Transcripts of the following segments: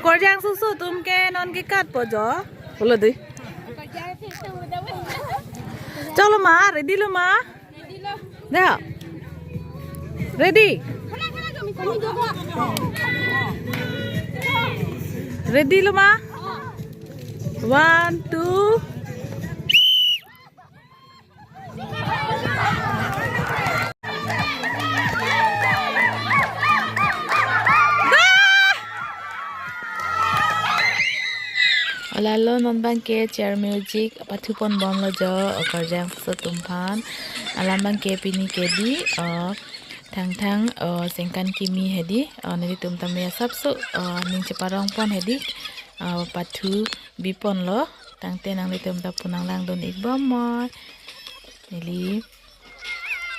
Korjang susu tumke non ke kat pojo. Boleh deh. Chalo ma, ready lo ma? Dah. Ready? Ready lo ma? 1, 2. Lalu nonton ke chair music Kapathu pon bom lo jo kerjang setumpan alaman ke pini ke di thang sengkan kimi hedi nedi tum tamya sabsu ning ceparong pon hedi Kapathu bipon lo tangte nang di tum tapunang lang don ikbom mo nili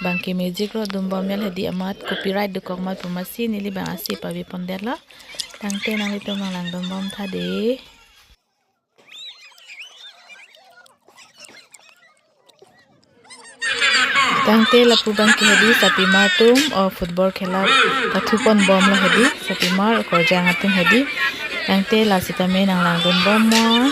bangke music lo dum bomel hedi amat copyright dukok mat pemasi nili bang asi pa bipon der lo tangte nang di tum lang don bom thade Tangte lapu bangki hedi sapi martum football khela Kapathu pon bom lo hedi sapi mar korjang atung hedi tangte la sitame nang langdon bom mo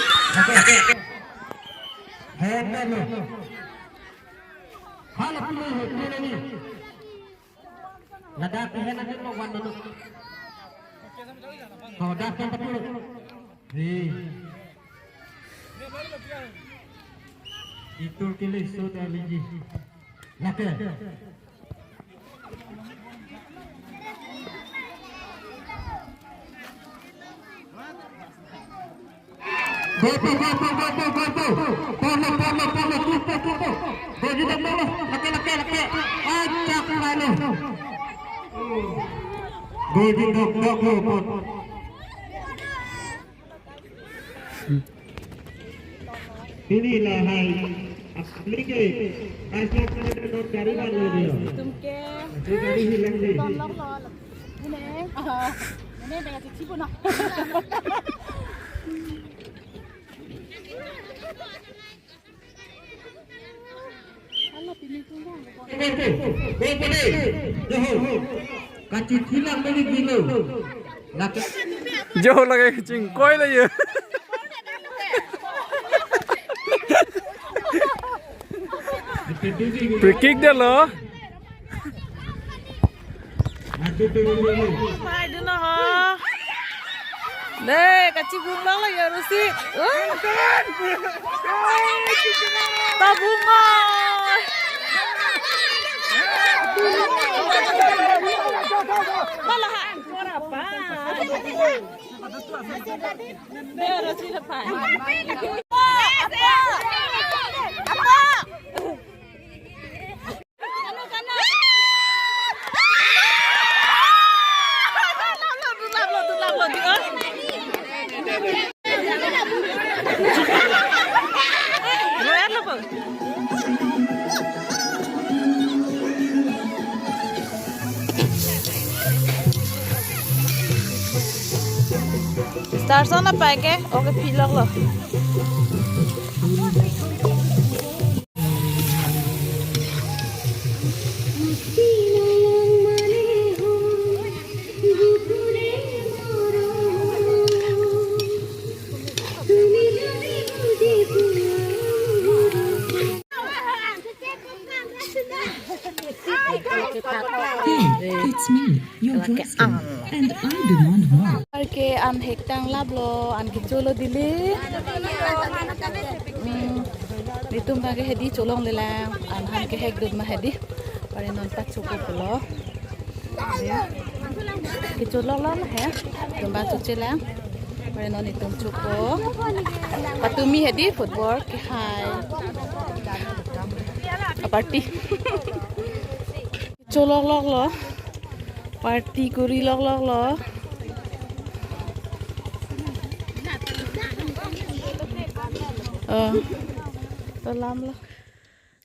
itu kilis sudah liji laki inilah hal aplikasi asal non kariban lo dia tumke dari hilang ni ini banyak cici pun Allah pilih tu lah kaci hilang beli kilo jauh lagi cingkoi lah ya free kick dia lo. Hai dina ha. Deh, kaci bunga lah ya Rusi. Tabunga. Malah suara apa? Biar Rusi lepas. Apa? Star sana pakai, oke pilak loh. It's me, your husband, and I demand more. Ke an hektang lablo an ke cholo dili ditum bage hedi cholong lelang an han ke hek dud ma hedi pare non pat chuko pulo ke cholong lon he tumba chuchelang pare non itum chuko patumi hedi football ke hai party cholong lok lo party kuri lok lo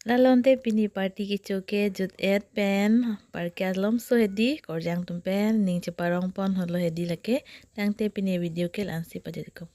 lalonte pini party ki choke jut et pen parke alom so hedi korjang tum pen ning che parong pon holo hedi lake tangte pini video ke lansi pa de ko